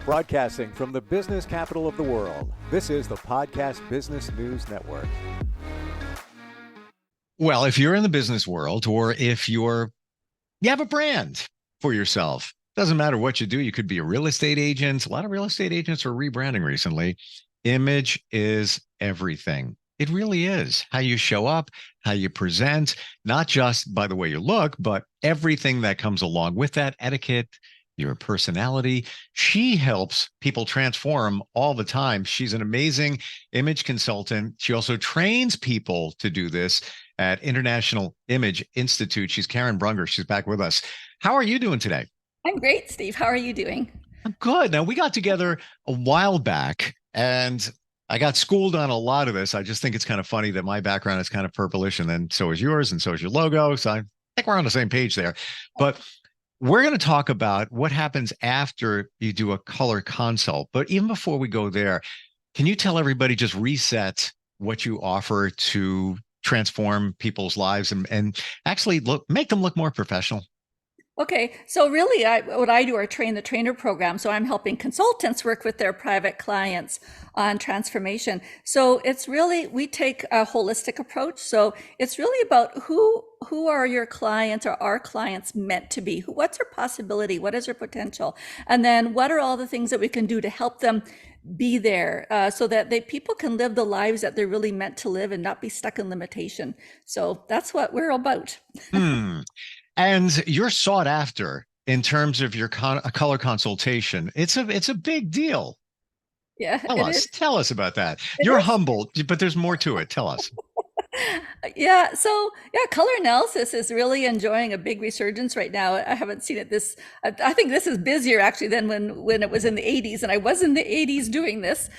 Broadcasting from the business capital of the world, this is the Podcast Business News Network. Well, if you're in the business world or if you have a brand for yourself, doesn't matter what you do. You could be a real estate agent. A lot of real estate agents are rebranding recently. Image is everything. It really is. How you show up, how you present, not just by the way you look, but everything that comes along with that, etiquette, your personality. She helps people transform all the time. She's an amazing image consultant. She also trains people to do this at International Image Institute. She's Karen Brunger. She's back with us. How are you doing today? I'm great, Steve. How are you doing? I'm good. Now, we got together a while back and I got schooled on a lot of this. I just think it's kind of funny that my background is kind of purplish and then so is yours and so is your logo. So I think we're on the same page there. But we're going to talk about what happens after you do a color consult. But even before we go there, can you tell everybody, just reset what you offer to transform people's lives and actually make them look more professional? Okay, so really what I do are train the trainer program. So I'm helping consultants work with their private clients on transformation. So it's really, we take a holistic approach. So it's really about who are your clients or our clients meant to be? What's their possibility? What is their potential? And then what are all the things that we can do to help them be there so that people can live the lives that they're really meant to live and not be stuck in limitation. So that's what we're about. And you're sought after in terms of your color consultation. It's a big deal. Yeah. Tell us about that. You're humble, but there's more to it. Tell us. Yeah. So color analysis is really enjoying a big resurgence right now. I haven't seen it I think this is busier actually than when it was in the 80s, and I was in the 80s doing this.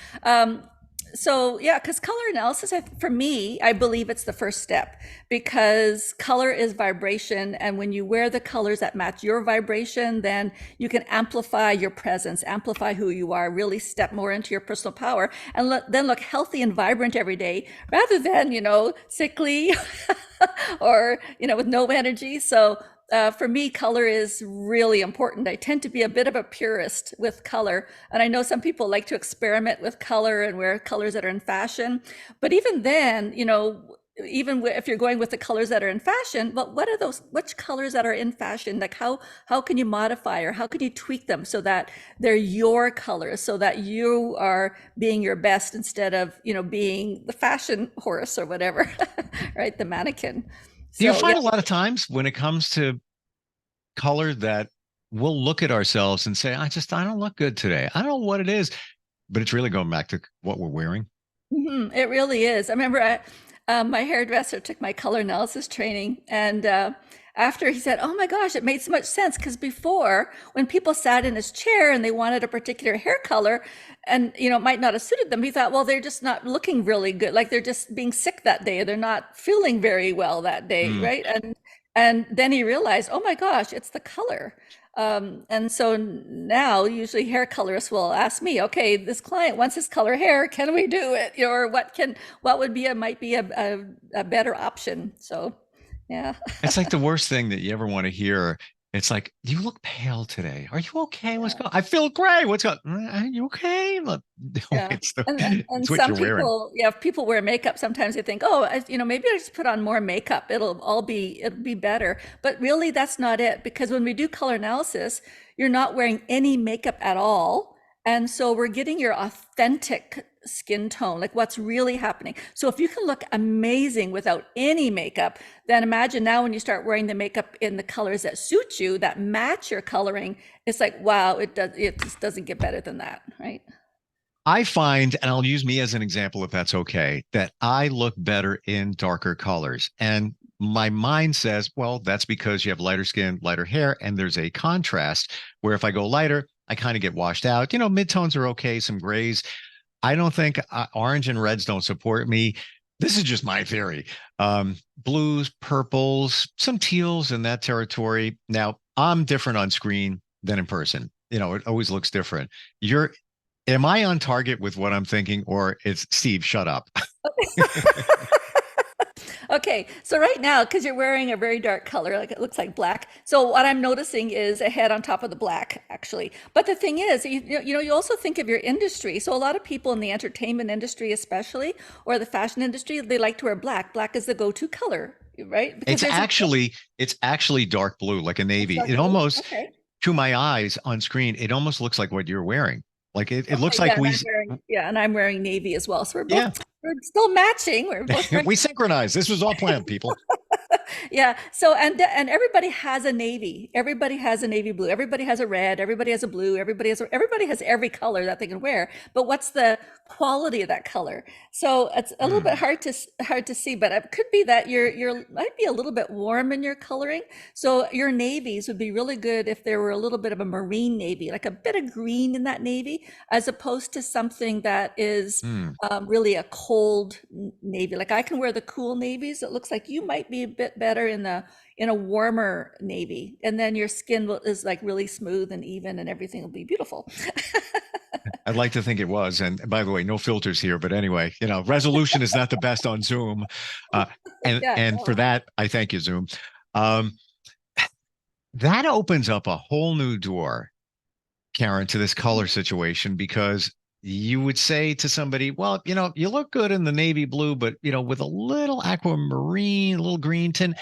So yeah, because color analysis, for me, I believe it's the first step, because color is vibration. And when you wear the colors that match your vibration, then you can amplify your presence, amplify who you are, really step more into your personal power, and then look healthy and vibrant every day rather than, sickly or, with no energy. So for me, color is really important. I tend to be a bit of a purist with color. And I know some people like to experiment with color and wear colors that are in fashion. But even then, even if you're going with the colors that are in fashion, but what are which colors that are in fashion? Like how can you modify or how can you tweak them so that they're your colors, so that you are being your best instead of, being the fashion horse or whatever, right? The mannequin. Do you find a lot of times when it comes to color that we'll look at ourselves and say, I don't look good today. I don't know what it is, but it's really going back to what we're wearing. Mm-hmm. It really is. I remember my hairdresser took my color analysis training, and after he said, oh my gosh, it made so much sense, because before, when people sat in his chair and they wanted a particular hair color and it might not have suited them, he thought, well, they're just not looking really good, like they're just being sick that day, they're not feeling very well that day, right? And then he realized, oh my gosh, it's the color. And so now usually hair colorists will ask me, okay, this client wants his color hair, can we do it? Or what would be might be a better option. So yeah. It's like the worst thing that you ever want to hear. It's like, you look pale today. Are you okay? What's going on? I feel great. What's going on? Are you okay? Look, Yeah. it's And what some you're wearing. people, if people wear makeup, sometimes they think, oh, maybe I just put on more makeup. It'll be better. But really, that's not it. Because when we do color analysis, you're not wearing any makeup at all. And so we're getting your authentic skin tone, like what's really happening. So if you can look amazing without any makeup, then imagine now when you start wearing the makeup in the colors that suit you, that match your coloring, it's like, wow, it just doesn't get better than that, right? I find, and I'll use me as an example if that's okay, that I look better in darker colors. And my mind says, well, that's because you have lighter skin, lighter hair, and there's a contrast where if I go lighter, I kind of get washed out. Midtones are okay, some grays. I don't think orange and reds don't support me. This is just my theory. Blues, purples, some teals in that territory. Now, I'm different on screen than in person. It always looks different. Am I on target with what I'm thinking, or it's Steve, shut up? Okay, so right now, because you're wearing a very dark color, like it looks like black. So what I'm noticing is a head on top of the black, actually. But the thing is, you also think of your industry. So a lot of people in the entertainment industry, especially, or the fashion industry, they like to wear black. Black is the go-to color, right? Because It's there's a actually it's actually dark blue, like a it's navy. dark It blue. almost, Okay. to my eyes on screen, it almost looks like what you're wearing. Like it looks Okay. like And I'm wearing navy as well. So yeah, we're still matching. We're both wearing. we synchronized. This was all planned, people. Yeah. So and everybody has a navy. Everybody has a navy blue. Everybody has a red. Everybody has a blue. Everybody has every color that they can wear. But what's the quality of that color? So it's a little bit Hmm. hard to see. But it could be that you're might be a little bit warm in your coloring. So your navies would be really good if there were a little bit of a marine navy, like a bit of green in that navy, as opposed to something that is Hmm. really a cold navy. Like I can wear the cool navies. It looks like you might be a bit better in a warmer navy, and then your skin is like really smooth and even, and everything will be beautiful. I'd like to think it was. And by the way, no filters here. But anyway, resolution is not the best on Zoom. Uh, Yeah, and for no. that, I thank you, Zoom. Um, that opens up a whole new door, Karen, to this color situation because you would say to somebody, well, you look good in the navy blue, but with a little aquamarine, a little green tint,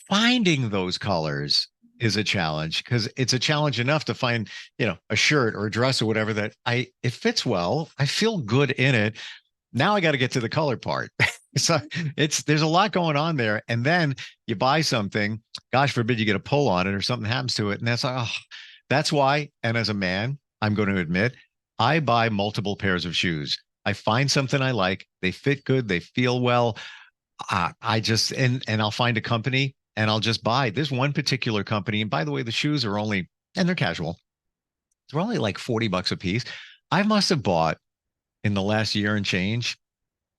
finding those colors is a challenge because it's a challenge enough to find, a shirt or a dress or whatever that it fits well. I feel good in it. Now I got to get to the color part. So there's a lot going on there. And then you buy something, gosh forbid you get a pull on it or something happens to it. And that's like, oh, that's why. And as a man, I'm going to admit, I buy multiple pairs of shoes. I find something I like. They fit good. They feel well. I just and I'll find a company and I'll just buy this one particular company. And by the way, the shoes are only and they're casual. They're only like $40 a piece. I must have bought in the last year and change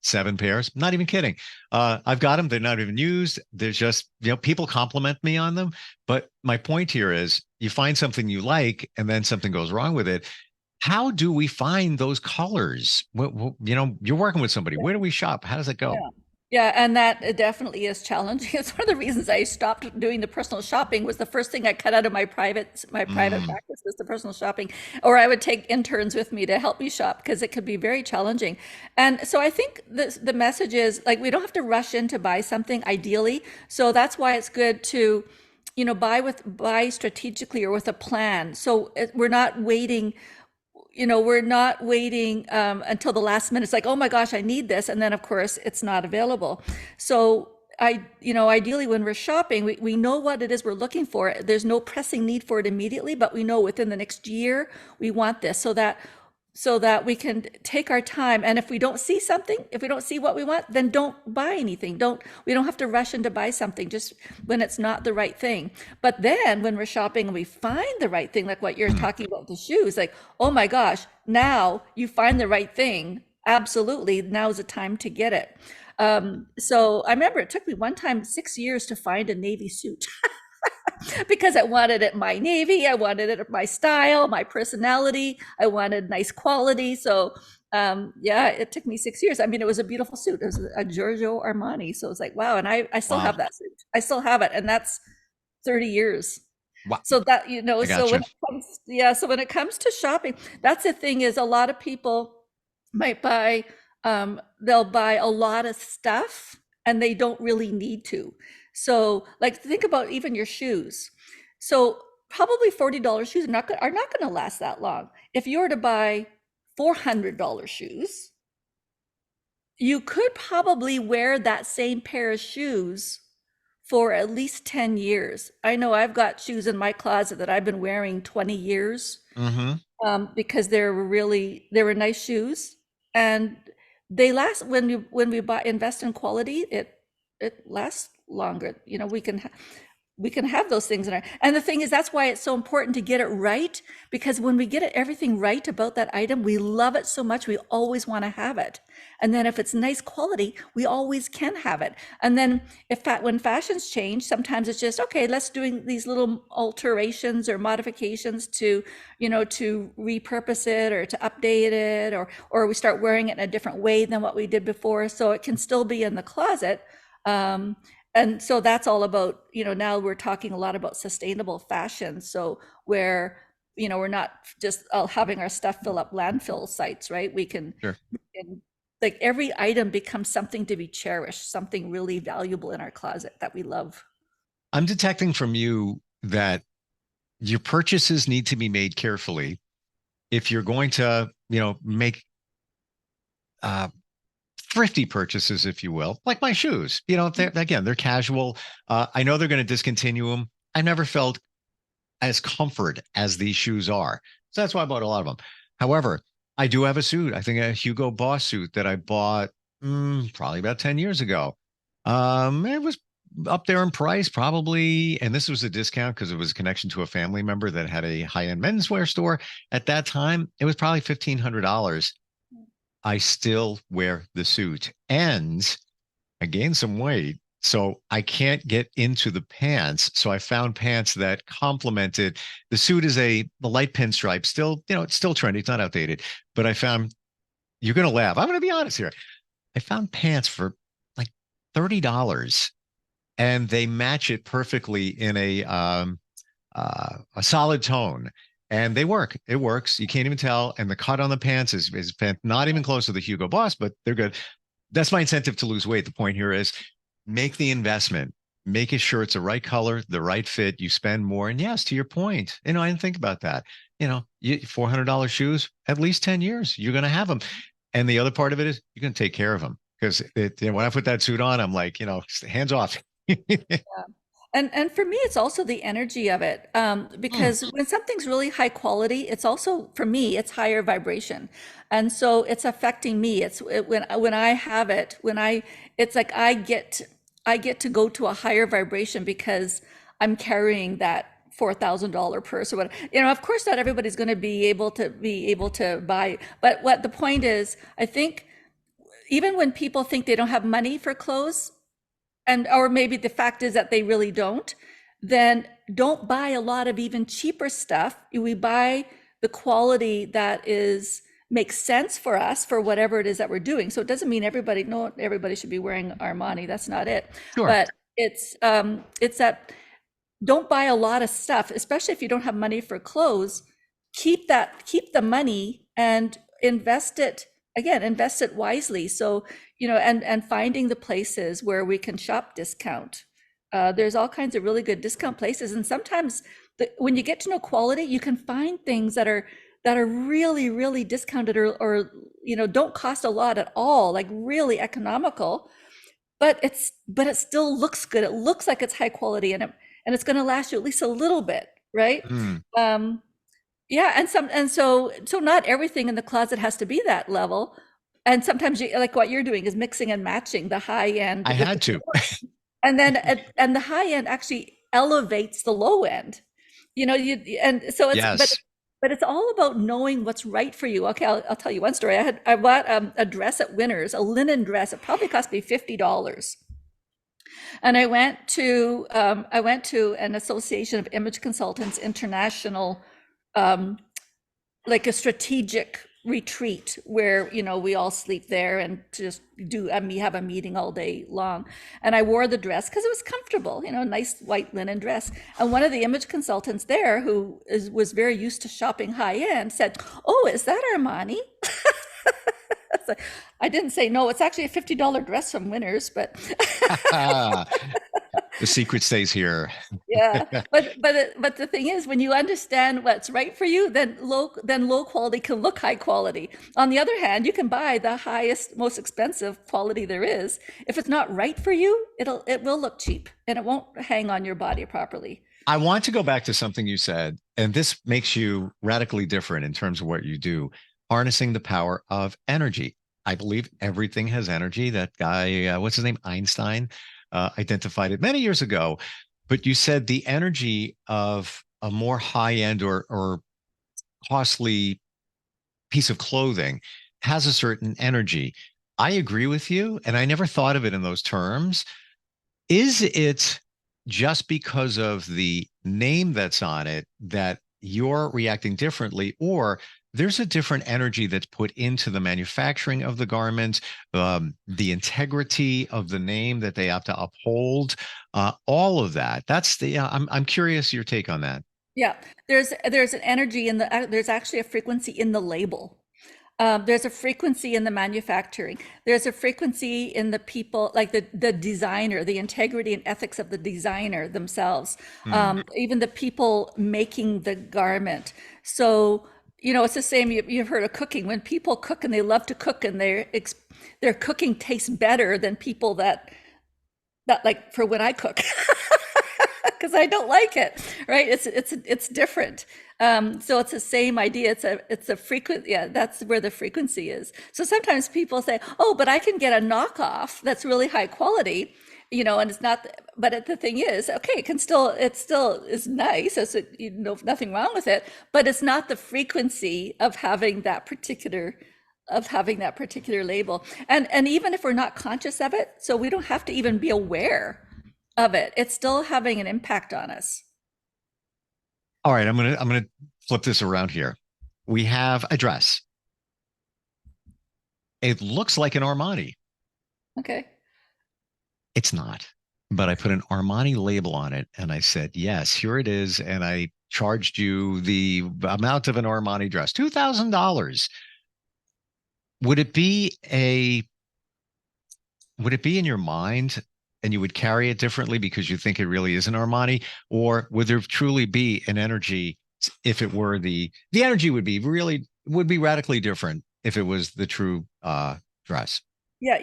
7 pairs. Not even kidding. I've got them. They're not even used. There's just people compliment me on them. But my point here is, you find something you like, and then something goes wrong with it. How do we find those colors? You're working with somebody. Where do we shop? How does it go? Yeah. Yeah, and that it definitely is challenging. It's one of the reasons I stopped doing the personal shopping. Was the first thing I cut out of my private Mm, practice was the personal shopping, or I would take interns with me to help me shop because it could be very challenging. And so I think the message is, like, we don't have to rush in to buy something ideally. So that's why it's good to, buy strategically or with a plan. So we're not waiting until the last minute. It's like, oh my gosh, I need this. And then, of course, it's not available. So ideally when we're shopping, we know what it is we're looking for. There's no pressing need for it immediately, but we know within the next year, we want this so that we can take our time. And if we don't see something, if we don't see what we want, then don't buy anything. We don't have to rush in to buy something just when it's not the right thing. But then when we're shopping and we find the right thing, like what you're mm. talking about, the shoes, like, oh my gosh, now you find the right thing. Absolutely. Now is the time to get it. So I remember it took me one time 6 years to find a navy suit. Because I wanted it my navy, I wanted it my style, my personality, I wanted nice quality. So yeah, it took me 6 years. I mean, it was a beautiful suit. It was a Giorgio Armani. So it's like, wow. And I still have Wow. that suit. I still have it. And that's 30 years. Wow. So that, I so gotcha. so when it comes to shopping, that's the thing, is a lot of people might they'll buy a lot of stuff and they don't really need to. So like, think about even your shoes. So probably $40 shoes are not going to last that long. If you were to buy $400 shoes, you could probably wear that same pair of shoes for at least 10 years. I know I've got shoes in my closet that I've been wearing 20 years, Hmm. because they were nice shoes, and they last. When we buy invest in quality, it lasts longer. We can have those things in our, and the thing is, that's why it's so important to get it right, because when we get everything right about that item, we love it so much, we always want to have it. And then if it's nice quality, we always can have it. And then when fashions change, sometimes it's just, okay, let's doing these little alterations or modifications to repurpose it or to update it, or we start wearing it in a different way than what we did before, so it can still be in the closet, And so that's all about, now we're talking a lot about sustainable fashion. So where, we're not just having our stuff fill up landfill sites, right? Sure. And like every item becomes something to be cherished, something really valuable in our closet that we love. I'm detecting from you that your purchases need to be made carefully if you're going to, make uh, thrifty purchases, if you will, like my shoes. They're casual. I know they're going to discontinue them. I never felt as comfort as these shoes are. So that's why I bought a lot of them. However, I do have a suit, I think a Hugo Boss suit that I bought probably about 10 years ago. It was up there in price, probably. And this was a discount because it was a connection to a family member that had a high-end menswear store. At that time, it was probably $1,500. I still wear the suit and I gained some weight. So I can't get into the pants. So I found pants that complemented the suit is the light pinstripe, still, it's still trendy. It's not outdated, but I found you're going to laugh. I'm going to be honest here. I found pants for like $30 and they match it perfectly in a solid tone. And they work. It works. You can't even tell. And the cut on the pants is not even close to the Hugo Boss, but they're good. That's my incentive to lose weight. The point here is make the investment, make sure it's the right color, the right fit. You spend more. And yes, to your point, I didn't think about that. $400 shoes, at least 10 years, you're going to have them. And the other part of it is you're going to take care of them because when I put that suit on, I'm like, hands off. And for me, it's also the energy of it, because when something's really high quality, it's also, for me, it's higher vibration, and so it's affecting me. When I have it, it's like I get to go to a higher vibration because I'm carrying that $4,000 purse or what. Of course, not everybody's going to be able to buy, but what the point is, I think even when people think they don't have money for clothes, or maybe the fact is that they really don't, then don't buy a lot of even cheaper stuff. We buy the quality that makes sense for us for whatever it is that we're doing. So it doesn't mean not everybody should be wearing Armani. That's not it. Sure. But it's that don't buy a lot of stuff, especially if you don't have money for clothes. Keep the money and invest it wisely. So, and finding the places where we can shop discount. There's all kinds of really good discount places. And sometimes when you get to know quality, you can find things that are really, really discounted or don't cost a lot at all, like really economical, but it still looks good. It looks like it's high quality and it's going to last you at least a little bit, right? Yeah, and so not everything in the closet has to be that level. And sometimes like what you're doing is mixing and matching the high end. I had to. And then and the high end actually elevates the low end. And so it's Yes. but it's all about knowing what's right for you. Okay, I'll tell you one story. I bought a dress at Winners, a linen dress. It probably cost me $50. And I went to an Association of Image Consultants International, like a strategic retreat where we all sleep there and just have a meeting all day long. And I wore the dress because it was comfortable, nice white linen dress. And one of the image consultants there, who was very used to shopping high end, said, "Oh, is that Armani?" I didn't say no. It's actually a $50 dress from Winners, but The secret stays here. yeah. But the thing is, when you understand what's right for you, then low quality can look high quality. On the other hand, you can buy the highest, most expensive quality there is. If it's not right for you, it will look cheap and it won't hang on your body properly. I want to go back to something you said, and this makes you radically different in terms of what you do, harnessing the power of energy. I believe everything has energy. That guy, what's his name? Einstein, identified it many years ago. But you said the energy of a more high-end or costly piece of clothing has a certain energy. I agree with you, and I never thought of it in those terms. Is it just because of the name that's on it that you're reacting differently, or there's a different energy that's put into the manufacturing of the garments, the integrity of the name that they have to uphold, all of that. That's the. I'm curious your take on that. Yeah, there's an energy in the there's actually a frequency in the label. There's a frequency in the manufacturing. There's a frequency in the people, like the designer, the integrity and ethics of the designer themselves, Hmm. even the people making the garment. So, it's the same. You've heard of cooking. When people cook and they love to cook and their cooking tastes better than people that like for when I cook. Because I don't like it, right? It's different. So it's the same idea. It's a frequent, yeah, that's where the frequency is. So sometimes people say, oh, but I can get a knockoff that's really high quality, and it's not, but the thing is, okay, it still is nice. It's, nothing wrong with it, but it's not the frequency of having that particular label. And even if we're not conscious of it, so we don't have to even be aware of it, it's still having an impact on us. All right, I'm gonna flip this around here. We have a dress. It looks like an Armani. Okay. It's not. But I put an Armani label on it and I said, yes, here it is. And I charged you the amount of an Armani dress, $2,000. Would it be a would it be in your mind and you would carry it differently because you think it really is an Armani? Or would there truly be an energy if it were the energy would be radically different if it was the true dress? Yeah,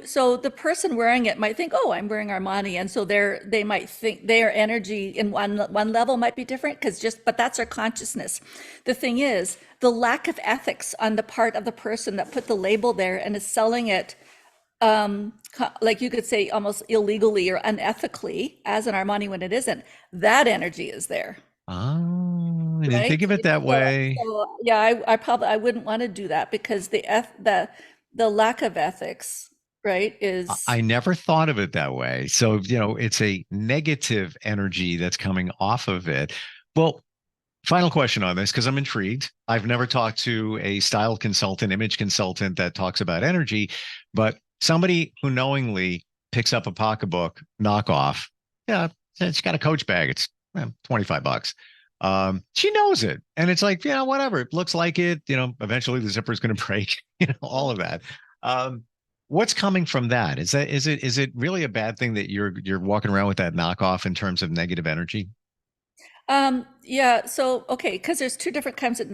so the person wearing it might think, oh, I'm wearing Armani. And so they might think their energy in one level might be different but that's their consciousness. The thing is, the lack of ethics on the part of the person that put the label there and is selling it, like you could say almost illegally or unethically as an Armani when it isn't, that energy is there. Oh, I didn't Right? think of it that way. Yeah, I wouldn't want to do that because the lack of ethics, right, I is never thought of it that way. So, it's a negative energy that's coming off of it. Well, final question on this, because I'm intrigued. I've never talked to a style consultant, image consultant that talks about energy, but somebody who knowingly picks up a pocketbook knockoff, yeah, it's got a Coach bag. It's $25. She knows it. And it's like, whatever. It looks like it, eventually the zipper is going to break, all of that. Um, what's coming from that? Is it really a bad thing that you're walking around with that knockoff in terms of negative energy? yeah, so okay, because there's two different types of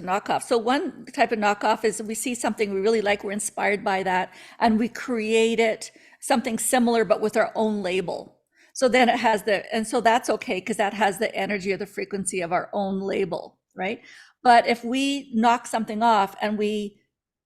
knockoff. So one type of knockoff is we see something we really like, we're inspired by that, and we create it something similar but with our own label. So then and so that's okay because that has the energy or the frequency of our own label, right? But if we knock something off and we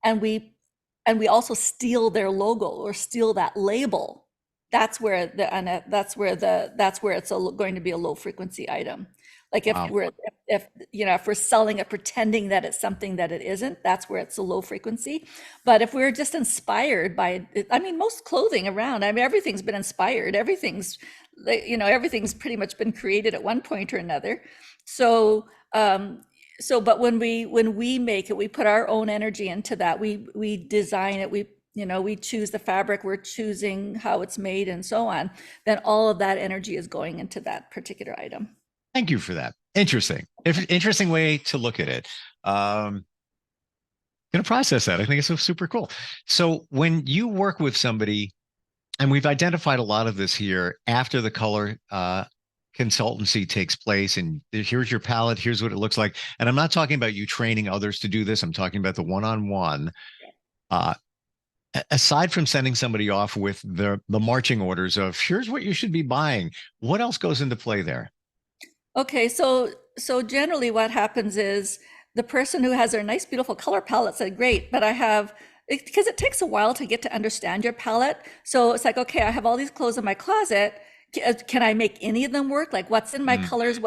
and we also steal their logo or steal that label, that's where it's going to be a low frequency item. Like Wow. if we're selling it pretending that it's something that it isn't, that's where it's a low frequency. But if we're just inspired by it, I mean, most clothing around, I mean, everything's been inspired, everything's pretty much been created at one point or another. So but when we make it, we put our own energy into that. We design it. We choose the fabric. We're choosing how it's made and so on. Then all of that energy is going into that particular item. Thank you for that. Interesting. Interesting way to look at it. Going to process that. I think it's so super cool. So when you work with somebody, and we've identified a lot of this here after the color consultancy takes place, and here's your palette, here's what it looks like. And I'm not talking about you training others to do this. I'm talking about the one-on-one. Uh, Aside from sending somebody off with the marching orders of here's what you should be buying, what else goes into play there? Okay, so generally what happens is the person who has their nice, beautiful color palette said, great, but because it takes a while to get to understand your palette. So it's like, okay, I have all these clothes in my closet. Can I make any of them work? Like what's in my Mm. colors?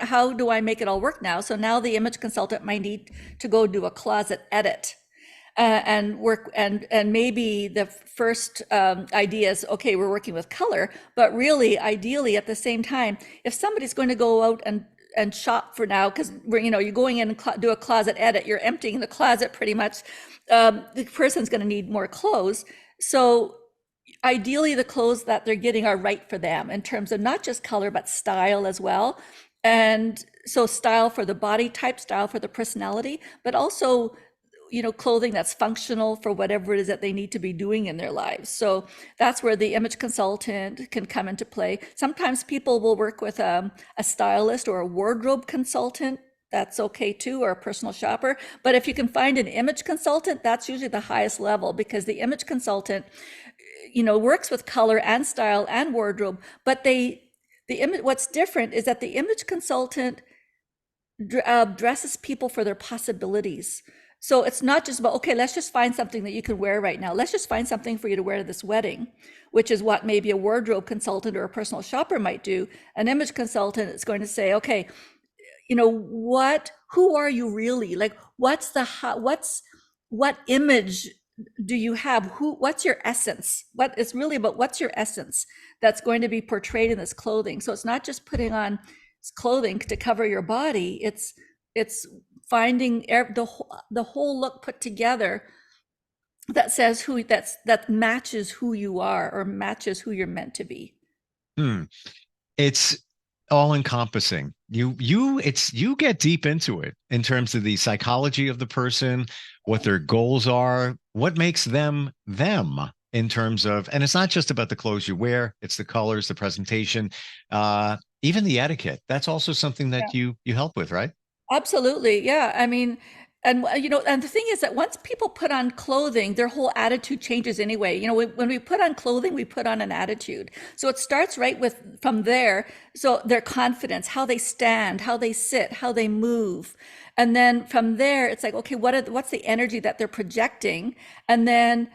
How do I make it all work now? So now the image consultant might need to go do a closet edit and work and maybe the first idea is, okay, we're working with color, but really ideally at the same time, if somebody's going to go out and and shop for now, because you're going in and do a closet edit, you're emptying the closet pretty much. The person's going to need more clothes. So ideally the clothes that they're getting are right for them in terms of not just color, but style as well. And so style for the body type, style for the personality, but also, clothing that's functional for whatever it is that they need to be doing in their lives. So that's where the image consultant can come into play. Sometimes people will work with a stylist or a wardrobe consultant. That's okay too, or a personal shopper. But if you can find an image consultant, that's usually the highest level, because the image consultant, works with color and style and wardrobe, but what's different is that the image consultant dresses people for their possibilities. So it's not just about, okay, let's just find something that you can wear right now. Let's just find something for you to wear to this wedding, which is what maybe a wardrobe consultant or a personal shopper might do. An image consultant is going to say, okay, who are you really? Like, what image do you have? What's your essence? What it's really about, what's your essence that's going to be portrayed in this clothing? So it's not just putting on clothing to cover your body. It's finding the whole look put together that says that matches who you are, or matches who you're meant to be. It's all encompassing. You get deep into it in terms of the psychology of the person, what their goals are, what makes them in terms of, and it's not just about the clothes you wear, it's the colors, the presentation, even the etiquette. That's also something that you help with, right? Absolutely. Yeah. I mean, and and the thing is that once people put on clothing, their whole attitude changes anyway. When we put on clothing, we put on an attitude. So it starts right from there. So their confidence, how they stand, how they sit, how they move. And then from there, it's like, okay, what's the energy that they're projecting? And then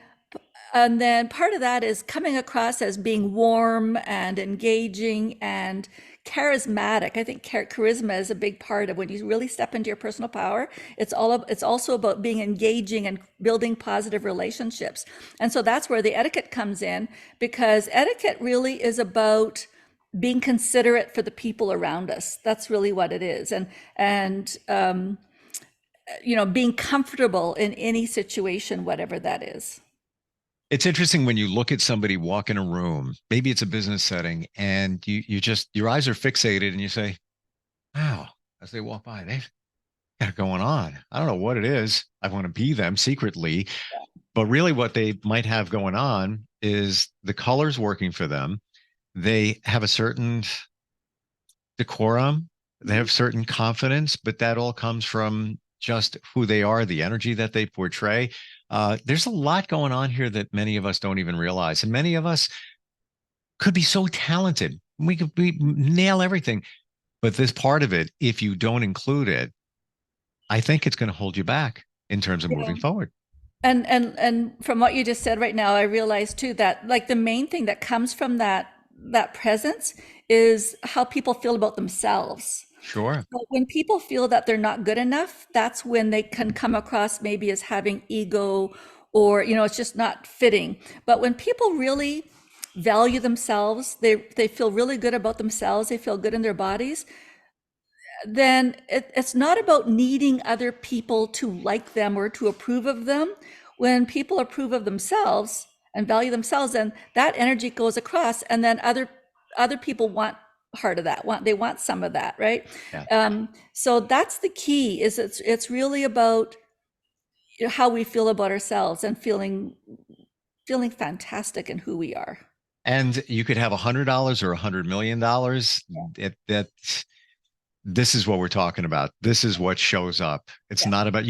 part of that is coming across as being warm and engaging and charismatic. I think charisma is a big part of when you really step into your personal power. It's also about being engaging and building positive relationships. And so that's where the etiquette comes in, because etiquette really is about being considerate for the people around us. That's really what it is. And being comfortable in any situation, whatever that is. It's interesting when you look at somebody walk in a room, maybe it's a business setting, and your eyes are fixated and you say, wow, as they walk by, they've got it going on. I don't know what it is. I want to be them secretly, but really what they might have going on is the colors working for them. They have a certain decorum, they have certain confidence, but that all comes from just who they are, the energy that they portray. There's a lot going on here that many of us don't even realize. And many of us could be so talented. We nail everything. But this part of it, if you don't include it, I think it's going to hold you back in terms of moving forward. And from what you just said right now, I realize too that like the main thing that comes from that presence is how people feel about themselves. Sure. But when people feel that they're not good enough, that's when they can come across maybe as having ego, or it's just not fitting. But when people really value themselves, they feel really good about themselves, they feel good in their bodies, then it's not about needing other people to like them or to approve of them. When people approve of themselves and value themselves, then that energy goes across, and then other people want part of that, they want some of that, right? Yeah. So that's the key, is it's really about how we feel about ourselves and feeling fantastic in who we are. And you could have $100 or $100 million. This is what we're talking about. This is what shows up. It's not about,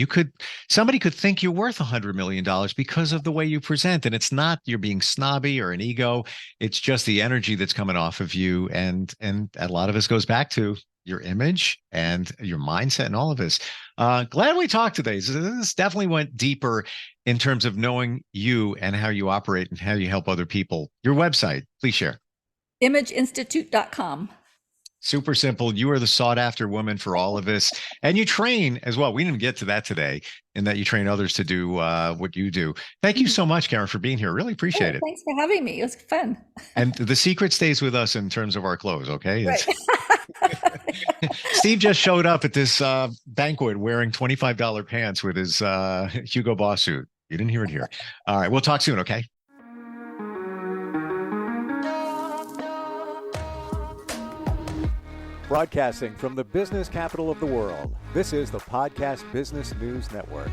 somebody could think you're worth $100 million because of the way you present. And it's not you're being snobby or an ego. It's just the energy that's coming off of you. And a lot of this goes back to your image and your mindset and all of this. Glad we talked today. This definitely went deeper in terms of knowing you and how you operate and how you help other people. Your website, please share. imageinstitute.com. Super simple. You are the sought after woman for all of this. And you train as well. We didn't get to that today, in that you train others to do what you do. Thank you so much, Karen, for being here. Really appreciate it. Thanks for having me. It was fun. And the secret stays with us in terms of our clothes. Okay. Right. Steve just showed up at this banquet wearing $25 pants with his Hugo Boss suit. You didn't hear it here. All right. We'll talk soon. Okay. Broadcasting from the business capital of the world, this is the Podcast Business News Network.